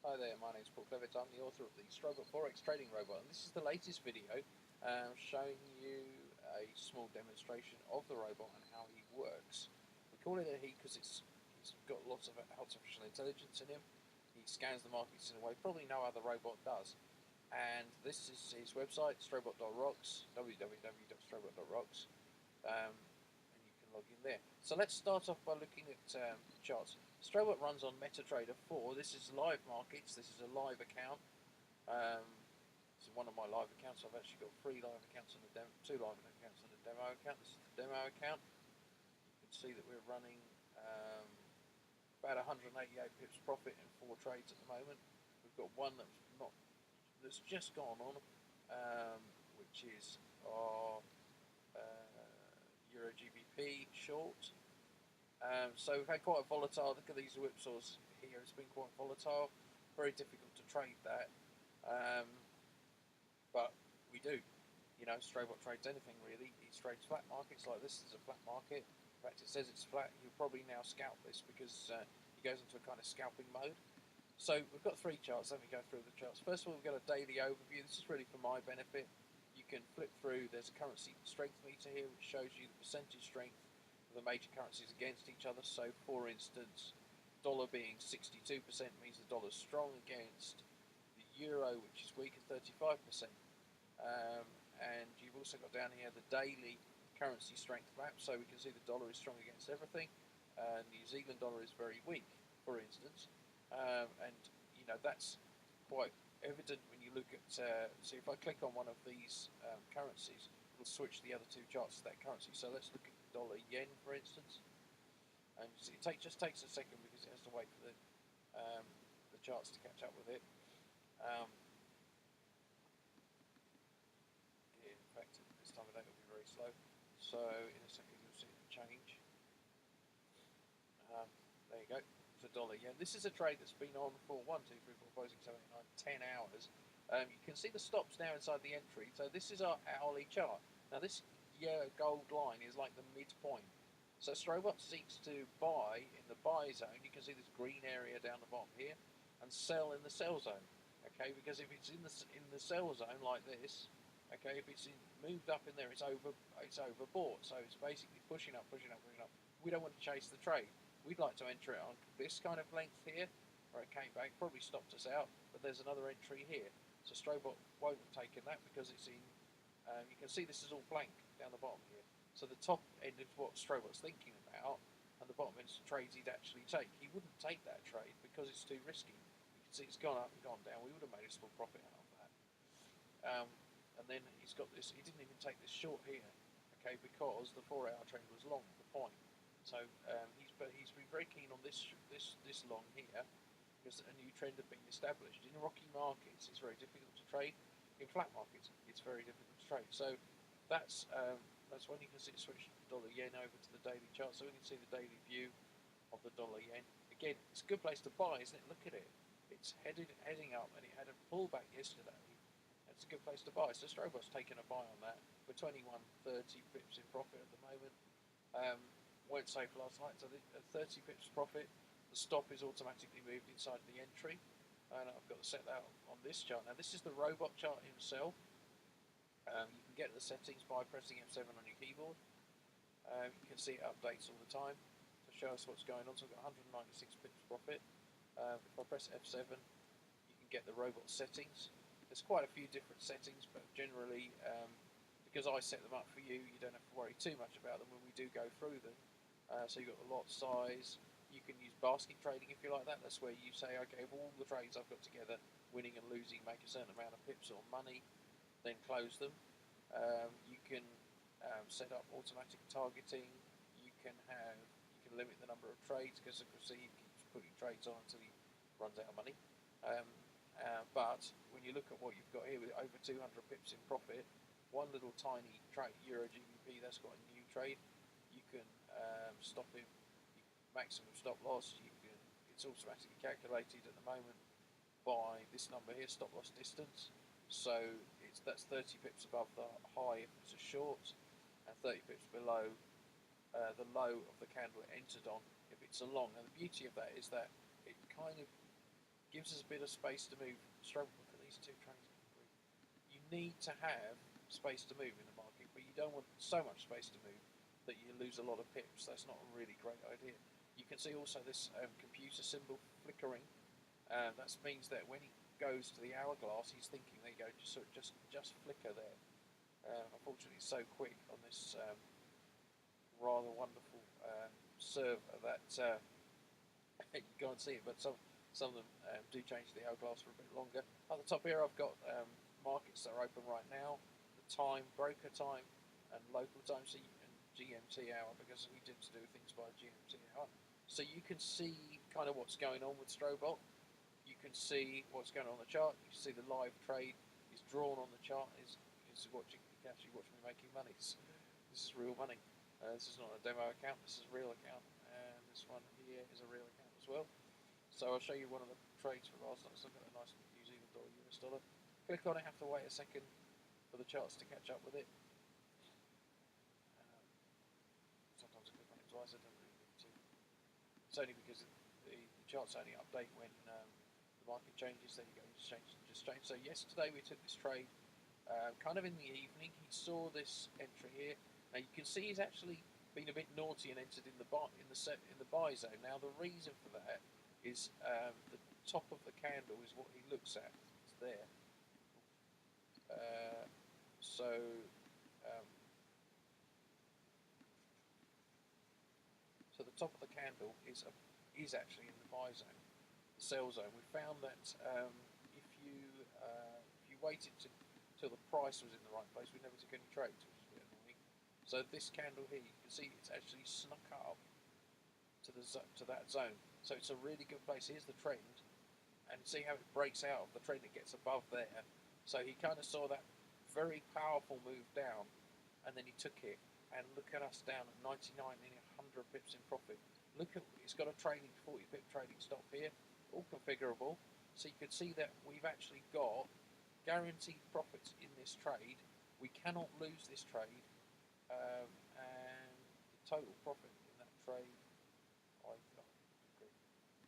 Hi there, my name is Paul Clevitt. I'm the author of the STRobot Forex Trading Robot, and this is the latest video showing you a small demonstration of the robot and how he works. We call it a he because he's got lots of artificial intelligence in him. He scans the markets in a way probably no other robot does. And this is his website, STRobot.rocks, www.STRobot.rocks, and you can log in there. So let's start off by looking at charts. STRobot runs on MetaTrader 4. This is live markets. This is a live account. This is one of my live accounts. I've actually got 3 live accounts and two live accounts and a demo account. This is the demo account. You can see that we're running about 188 pips profit in 4 trades at the moment. We've got one that's just gone on, which is our Euro GBP short. So we've had quite a volatile, look at these whipsaws here, it's been quite volatile, very difficult to trade that, but we do. You know, STRobot trades anything really. He trades flat markets like this is a flat market. In fact, it says it's flat. You'll probably now scalp this because he goes into a kind of scalping mode. So we've got 3 charts. Let me go through the charts. First of all, we've got a daily overview. This is really for my benefit. You can flip through. There's a currency strength meter here which shows you the percentage strength of the major currencies against each other. So for instance, dollar being 62% means the dollar's strong against the euro, which is weak at 35%. And you've also got down here the daily currency strength map, so we can see the dollar is strong against everything. New Zealand dollar is very weak, for instance, and you know that's quite evident when you look at. So if I click on one of these currencies, it'll switch the other 2 charts to that currency. So let's look at the dollar yen, for instance, and it just takes a second because it has to wait for the charts to catch up with it. In fact, this time of day will be very slow. So in a second you'll see it change. There you go. The dollar yen. This is a trade that's been on for 1, 2, 3, 4, 5, 6, 7, 8, 9, 10 hours. You can see the stops now inside the entry. So this is our hourly chart. Now this yellow gold line is like the midpoint. So STRobot seeks to buy in the buy zone. You can see this green area down the bottom here, and sell in the sell zone. Okay, because if it's in the sell zone like this, okay, if it's moved up in there, it's overbought. So it's basically pushing up, pushing up, pushing up. We don't want to chase the trade. We'd like to enter it on this kind of length here, where it came back, probably stopped us out, but there's another entry here. So STRobot won't have taken that because it's in, you can see this is all blank down the bottom here. So the top end is what STRobot's thinking about, and the bottom end is the trades he'd actually take. He wouldn't take that trade because it's too risky. You can see it's gone up and gone down. We would have made a small profit out of that. And then he's got this, he didn't even take this short here, okay, because the 4-hour trend was long, the point. So he's been very keen on this long here because a new trend had been established. In rocky markets, it's very difficult to trade. In flat markets, it's very difficult to trade. So that's when you can see it switch dollar yen over to the daily chart. So we can see the daily view of the dollar yen. Again, it's a good place to buy, isn't it? Look at it. It's heading up, and it had a pullback yesterday. It's a good place to buy. So STRobot's taken a buy on that. We're 21.30 pips in profit at the moment. Weren't safe last night, so at 30 pips profit, the stop is automatically moved inside the entry, and I've got to set that on this chart. Now this is the robot chart himself. You can get the settings by pressing F7 on your keyboard. You can see it updates all the time to show us what's going on. So I've got 196 pips profit. If I press F7, you can get the robot settings. There's quite a few different settings, but generally, because I set them up for you, you don't have to worry too much about them when we do go through them. So you've got the lot size. You can use basket trading if you like that. That's where you say, okay, of all the trades I've got together, winning and losing, make a certain amount of pips or money, then close them. You can set up automatic targeting. You can limit the number of trades because of course he keeps putting trades on until he runs out of money. But when you look at what you've got here with over 200 pips in profit, one little tiny trade, Euro GBP, that's got a new trade. You can stop him, maximum stop loss. It's automatically calculated at the moment by this number here, stop loss distance. So that's 30 pips above the high if it's a short, and 30 pips below the low of the candle it entered on if it's a long. And the beauty of that is that it kind of gives us a bit of space to move. Stroke, look at these two trades. You need to have space to move in the market, but you don't want so much space to move that you lose a lot of pips. That's not a really great idea. You can see also this computer symbol flickering. That means that when he goes to the hourglass, he's thinking, there you go, just flicker there. Unfortunately, it's so quick on this rather wonderful server that you can't see it, but some of them do change the hourglass for a bit longer. At the top here, I've got markets that are open right now, the time, broker time, and local time, so and GMT hour, because we tend to do things by GMT hour. So you can see kind of what's going on with STRobot. You can see what's going on the chart. You can see the live trade is drawn on the chart. Is watching. You can actually watch me making money. This is real money. This is not a demo account. This is a real account, and this one here is a real account as well. So I'll show you one of the trades for last night. So I've got a nice New Zealand dollar, US dollar. Click on it. Have to wait a second for the charts to catch up with it. Sometimes I click on it twice. I don't really need to. It's only because the charts only update when the market changes. There you go. Just change. So yesterday we took this trade kind of in the evening. He saw this entry here. Now you can see he's actually been a bit naughty and entered in the buy zone. Now the reason for that is the top of the candle is what he looks at. It's there. So the top of the candle is actually in the buy zone, the sell zone. We found that if you waited till the price was in the right place, we never took any trades, which is a bit annoying. So this candle here, you can see it's actually snuck up to that zone. So it's a really good place. Here's the trend, and see how it breaks out of the trend. It gets above there. So he kind of saw that very powerful move down, and then he took it. And look at us down at 99, nearly 100 pips in profit. Look at, it's got a trading 40 pip trading stop here, all configurable. So you can see that we've actually got guaranteed profits in this trade. We cannot lose this trade, and the total profit in that trade,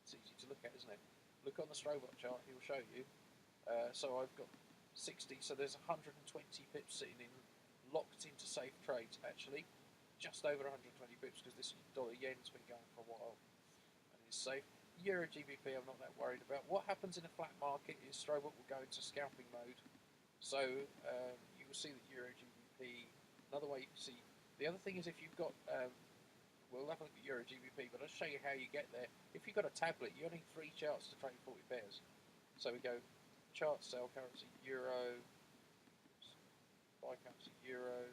it's easy to look at, isn't it? Look on the STRobot chart, he'll show you. So I've got 60, so there's 120 pips sitting in, locked into safe trades actually, just over 120 pips because this dollar yen's been going for a while and it's safe. Euro GBP I'm not that worried about. What happens in a flat market is STRobot will go into scalping mode. So you will see that Euro GBP, another way you can see, the other thing is if you've got, we'll have a look at Euro GBP, but I'll show you how you get there. If you've got a tablet, you only need 3 charts to trade 40 pairs. So we go chart, sell currency, Euro, buy currency, Euro,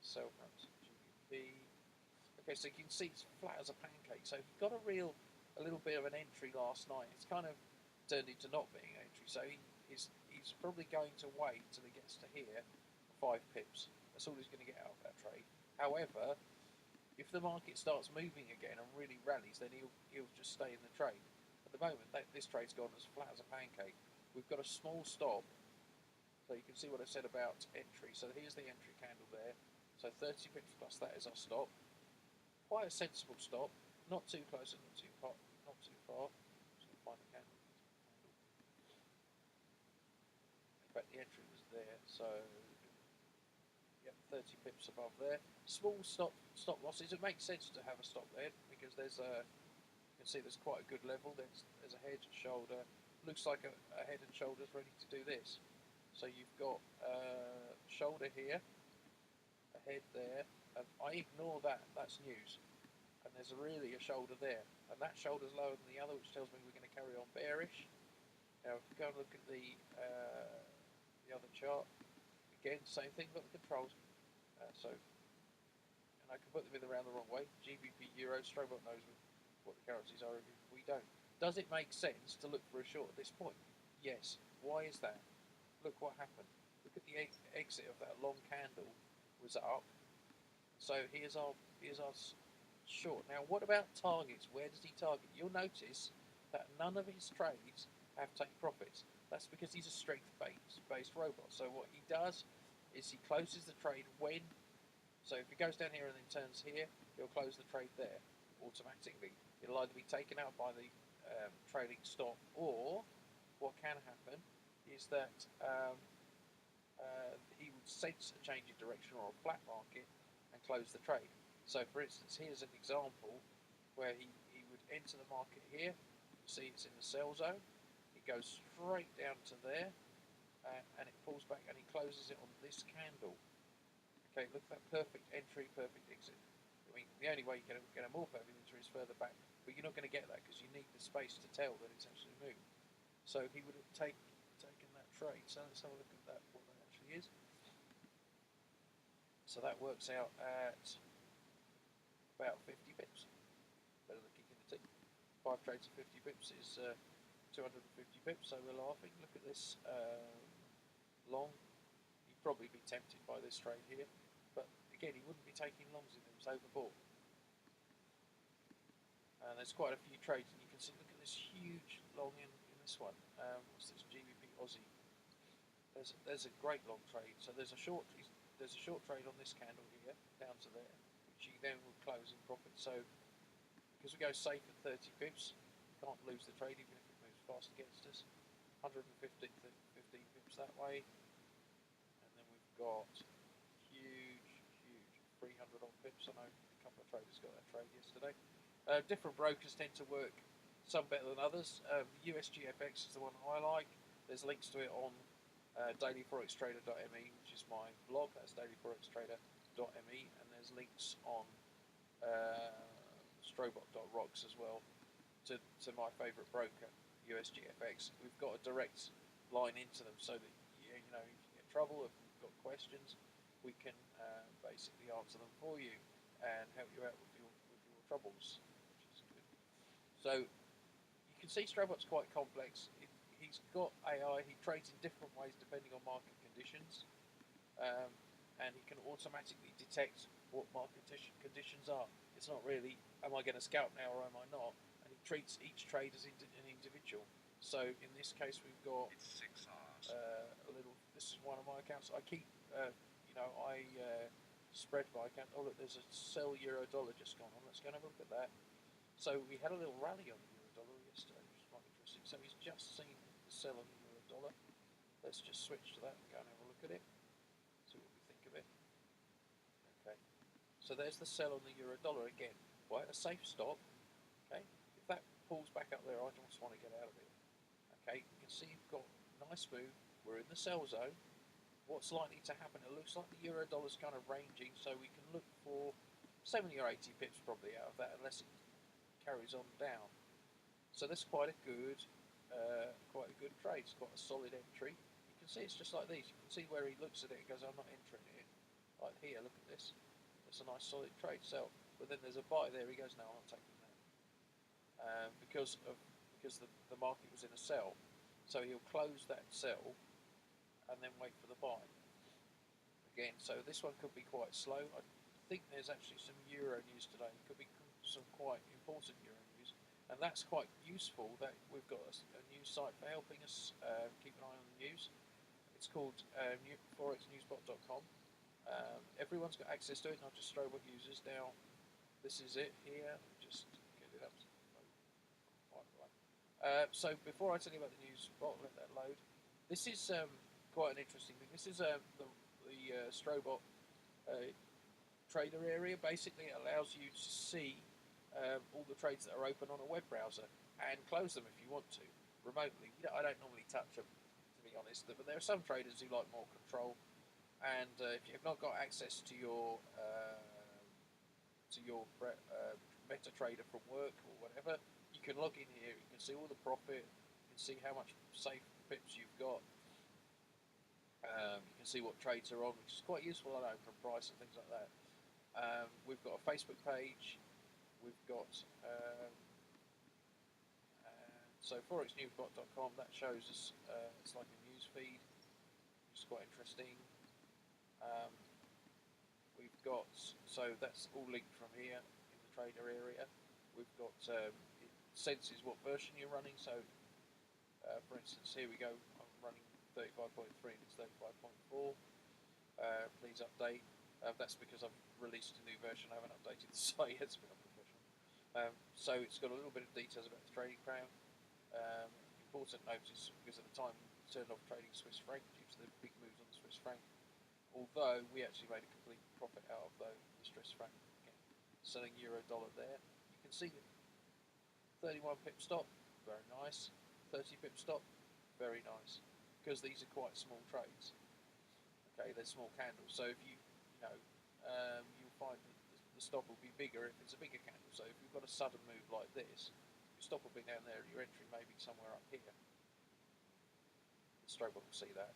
sell currency, GBP. Okay, so you can see it's flat as a pancake. So he got a little bit of an entry last night. It's kind of turned into not being an entry. So he's probably going to wait till he gets to here for 5 pips. That's all he's going to get out of that trade. However, if the market starts moving again and really rallies, then he'll just stay in the trade. At the moment, this trade's gone as flat as a pancake. We've got a small stop, so you can see what I said about entry. So here's the entry candle there. So 30 pips plus that is our stop. Quite a sensible stop. Not too close and not too far. Just going to find the candle. In fact, the entry was there. So 30 pips above there. Small stop losses. It makes sense to have a stop there because there's you can see there's quite a good level. There's a head, shoulder. Looks like a head and shoulders ready to do this. So you've got shoulder here, a head there. And I ignore that. That's news. And there's really a shoulder there, and that shoulder's lower than the other, which tells me we're going to carry on bearish. Now, if we go and look at the other chart, again, same thing, got the controls. And I can put them in around the wrong way. GBP, Euro, STRobot knows what the currencies are. We don't. Does it make sense to look for a short at this point? Yes. Why is that? Look what happened. Look at the exit of that long candle was up. So here's our short. Now, what about targets? Where does he target? You'll notice that none of his trades have take profits. That's because he's a strength-based robot. So what he does is he closes the trade when. So if he goes down here and then turns here, he'll close the trade there automatically. It'll either be taken out by the trailing stop, or what can happen is that he would sense a change in direction or a flat market and close the trade. So for instance, here's an example where he would enter the market here. You see it's in the sell zone. It goes straight down to there, and it pulls back and he closes it on this candle. Okay, look at that, perfect entry, perfect exit. I mean, the only way you can get a more perfect entry is further back, but you're not going to get that because you need the space to tell that it's actually moved. So he would have taken that trade. So let's have a look at that, what that actually is. So that works out at about 50 pips. Better than kicking the teeth. 5 trades at 50 pips is 250 pips, so we're laughing. Look at this long. You'd probably be tempted by this trade here, but again, he wouldn't be taking longs if it was overbought. And there's quite a few trades, and you can see, look at this huge long in this one. What's this, GBP Aussie? There's a great long trade. So there's a short trade on this candle here, down to there, which you then will close in profit. So because we go safe at 30 pips, you can't lose the trade even if it moves fast against us. 115 pips that way, and then we've got huge 300 odd pips. I know a couple of traders got that trade yesterday. Different brokers tend to work, some better than others. USGFX is the one I like. There's links to it on dailyforextrader.me, which is my blog. That's dailyforextrader.me, and there's links on STRobot.rocks as well to my favourite broker, USGFX. We've got a direct line into them, so that if you get trouble, if you've got questions, we can basically answer them for you and help you out with your troubles, which is good. So you can see STRobot's quite complex. He's got AI. He trades in different ways depending on market conditions, and he can automatically detect what market conditions are. It's not really, am I going to scalp now or am I not? And he treats each trade as an individual. So in this case, we've got a little. This is one of my accounts. I keep, I spread my account. Oh look, there's a sell euro dollar just gone on. Let's go and have a look at that. So we had a little rally on the euro dollar yesterday, which is quite interesting. So he's just seen the sell on the euro dollar. Let's just switch to that and go and have a look at it. See what we think of it. Okay. So there's the sell on the euro dollar again. Right, a safe stop. Okay. If that pulls back up there, I just want to get out of it. Okay. You can see you've got a nice move. We're in the sell zone. What's likely to happen? It looks like the euro dollar's kind of ranging, so we can look for 70 or 80 pips probably out of that, unless it carries on down. So that's quite a good trade. It's quite a solid entry. You can see it's just like these. You can see where he looks at it and goes, I'm not entering it. Like here, look at this. It's a nice solid trade. Sell. But then there's a buy there. He goes, no, I'm not taking that. Because the market was in a sell. So he'll close that sell and then wait for the buy. Again, so this one could be quite slow. I think there's actually some euro news today. It could be some quite important euro news, and that's quite useful. That we've got a news site for helping us keep an eye on the news. It's called forexnewsbot.com. Everyone's got access to it, not just STRobot users. Now, this is it here. Just get it up. So before I tell you about the news bot, let that load. This is quite an interesting thing. This is the STRobot trader area. Basically, it allows you to see all the trades that are open on a web browser and close them if you want to remotely. I don't normally touch them, to be honest, but there are some traders who like more control. And if you've not got access to your MetaTrader from work or whatever, you can log in here. You can see all the profit. You can see how much safe pips you've got. You can see what trades are on, which is quite useful. I know, from price and things like that. We've got a Facebook page. We've got so forexnewsbot.com. That shows us it's like a news feed, which is quite interesting. We've got, so that's all linked from here in the trader area. We've got it senses what version you're running. So for instance, here we go. I'm running 35.3 and it's 35.4. Please update. That's because I've released a new version. I haven't updated the site yet. It's a bit unprofessional. So it's got a little bit of details about the trading crown. Important notice because at the time we turned off trading Swiss franc due to the big moves on the Swiss franc. Although we actually made a complete profit out of the Swiss franc. Again, selling euro dollar there. You can see it. 31 pip stop, very nice. 30 pip stop, very nice. Because these are quite small trades. Okay, they're small candles. So if you'll find that the stop will be bigger if it's a bigger candle. So if you've got a sudden move like this, your stop will be down there, your entry may be somewhere up here. The STRobot will see that.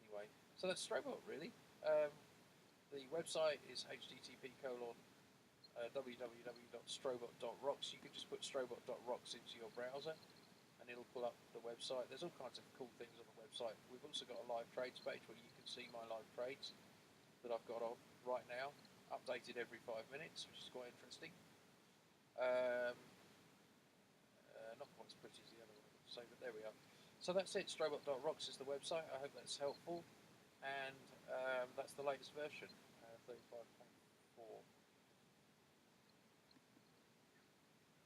Anyway, so that's STRobot really. The website is http://www.strobot.rocks. You can just put strobot.rocks into your browser and it'll pull up the website. There's all kinds of cool things on the website. We've also got a live trades page where you can see my live trades that I've got on right now, updated every 5 minutes, which is quite interesting. Not quite as pretty as the other one, so but there we are. So that's it. Strobot.rocks is the website. I hope that's helpful, and that's the latest version, 35.5.